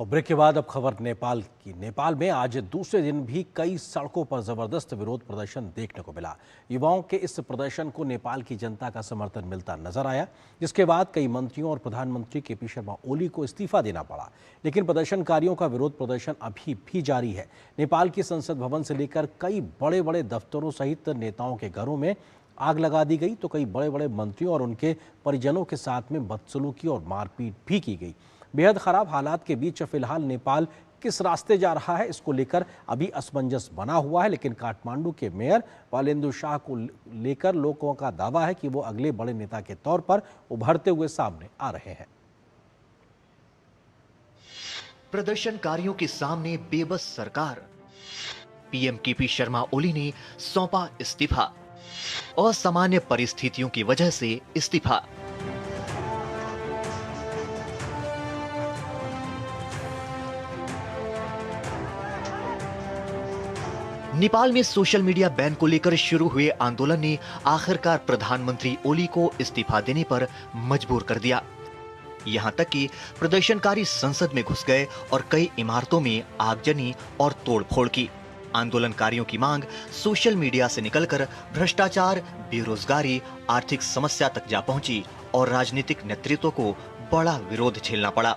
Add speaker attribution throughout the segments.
Speaker 1: और ब्रेक के बाद अब खबर नेपाल की। नेपाल में आज दूसरे दिन भी कई सड़कों पर जबरदस्त विरोध प्रदर्शन देखने को मिला। युवाओं के इस प्रदर्शन को नेपाल की जनता का समर्थन मिलता नजर आया, जिसके बाद कई मंत्रियों और प्रधानमंत्री केपी शर्मा ओली को इस्तीफा देना पड़ा। लेकिन प्रदर्शनकारियों का विरोध प्रदर्शन अभी भी जारी है। नेपाल की संसद भवन से लेकर कई बड़े बड़े दफ्तरों सहित नेताओं के घरों में आग लगा दी गई, तो कई बड़े बड़े मंत्रियों और उनके परिजनों के साथ में बदसलूकी और मारपीट भी की गई। बेहद खराब हालात के बीच फिलहाल नेपाल किस रास्ते जा रहा है, इसको लेकर अभी असमंजस बना हुआ है। लेकिन काठमांडू के मेयर बालेंदु शाह को लेकर लोगों का दावा है कि वो अगले बड़े नेता के तौर पर उभरते हुए सामने आ रहे हैं।
Speaker 2: प्रदर्शनकारियों के सामने बेबस सरकार। पीएम केपी शर्मा ओली ने सौंपा इस्तीफा। असामान्य परिस्थितियों की वजह से इस्तीफा। नेपाल में सोशल मीडिया बैन को लेकर शुरू हुए आंदोलन ने आखिरकार प्रधानमंत्री ओली को इस्तीफा देने पर मजबूर कर दिया। यहां तक कि प्रदर्शनकारी संसद में घुस गए और कई इमारतों में आगजनी और तोड़फोड़ की। आंदोलनकारियों की मांग सोशल मीडिया से निकलकर भ्रष्टाचार, बेरोजगारी, आर्थिक समस्या तक जा पहुंची और राजनीतिक नेतृत्व को बड़ा विरोध झेलना पड़ा।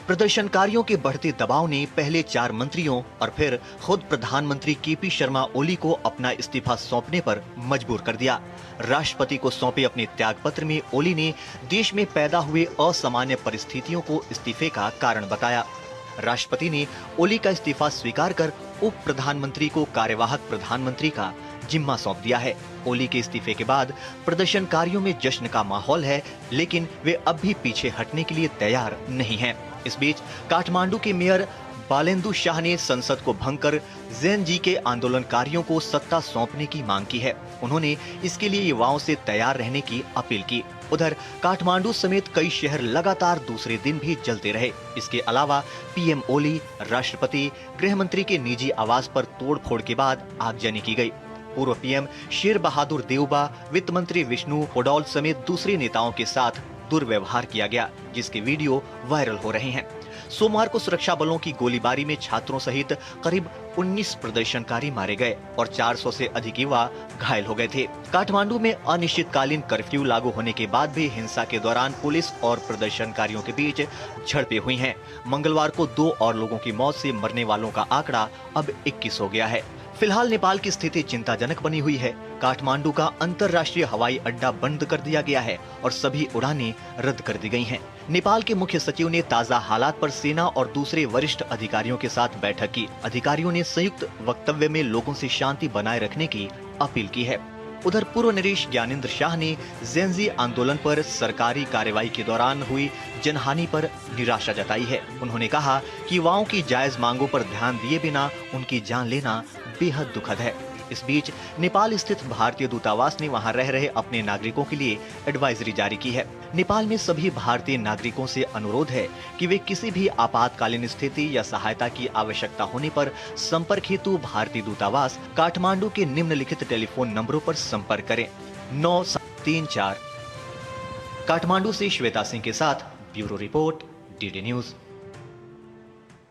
Speaker 2: प्रदर्शनकारियों के बढ़ते दबाव ने पहले 4 मंत्रियों और फिर खुद प्रधानमंत्री केपी शर्मा ओली को अपना इस्तीफा सौंपने पर मजबूर कर दिया। राष्ट्रपति को सौंपे अपने त्याग पत्र में ओली ने देश में पैदा हुए असामान्य परिस्थितियों को इस्तीफे का कारण बताया। राष्ट्रपति ने ओली का इस्तीफा स्वीकार कर उप प्रधानमंत्री को कार्यवाहक प्रधानमंत्री का जिम्मा सौंप दिया है। ओली के इस्तीफे के बाद प्रदर्शनकारियों में जश्न का माहौल है, लेकिन वे अब भी पीछे हटने के लिए तैयार नहीं हैं। इस बीच काठमांडू के मेयर बालेंदु शाह ने संसद को भंग कर जेएनजी के आंदोलनकारियों को सत्ता सौंपने की मांग की है। उन्होंने इसके लिए युवाओं से तैयार रहने की अपील की। उधर काठमांडू समेत कई शहर लगातार दूसरे दिन भी जलते रहे। इसके अलावा पीएम ओली, राष्ट्रपति, गृह मंत्री के निजी आवास पर तोड़फोड़ के बाद आगजनी की गई। पूर्व पीएम शेर बहादुर देउबा, वित्त मंत्री विष्णु पौडेल समेत दूसरे नेताओं के साथ दुर्व्यवहार किया गया, जिसके वीडियो वायरल हो रहे हैं। सोमवार को सुरक्षा बलों की गोलीबारी में छात्रों सहित करीब 19 प्रदर्शनकारी मारे गए और 400 से अधिक युवा घायल हो गए थे। काठमांडू में अनिश्चितकालीन कर्फ्यू लागू होने के बाद भी हिंसा के दौरान पुलिस और प्रदर्शनकारियों के बीच झड़पें हुई हैं। मंगलवार को 2 और लोगों की मौत से मरने वालों का आंकड़ा अब 21 हो गया है। फिलहाल नेपाल की स्थिति चिंताजनक बनी हुई है। काठमांडू का अंतर्राष्ट्रीय हवाई अड्डा बंद कर दिया गया है और सभी उड़ानें रद्द कर दी गई हैं। नेपाल के मुख्य सचिव ने ताजा हालात पर सेना और दूसरे वरिष्ठ अधिकारियों के साथ बैठक की। अधिकारियों ने संयुक्त वक्तव्य में लोगों से शांति बनाए रखने की अपील की है। उधर पूर्व नरेश ज्ञानेंद्र शाह ने जेएनजी आंदोलन पर सरकारी कार्रवाई के दौरान हुई जनहानि पर निराशा जताई है। उन्होंने कहा कि युवाओं की जायज मांगों पर ध्यान दिए बिना उनकी जान लेना बेहद दुखद है। इस बीच नेपाल स्थित भारतीय दूतावास ने वहां रह रहे अपने नागरिकों के लिए एडवाइजरी जारी की है। नेपाल में सभी भारतीय नागरिकों से अनुरोध है कि वे किसी भी आपातकालीन स्थिति या सहायता की आवश्यकता होने पर संपर्क हेतु भारतीय दूतावास काठमांडू के निम्नलिखित टेलीफोन नंबरों पर संपर्क करें। 9734। काठमांडू से श्वेता सिंह के साथ ब्यूरो रिपोर्ट, डीडी न्यूज।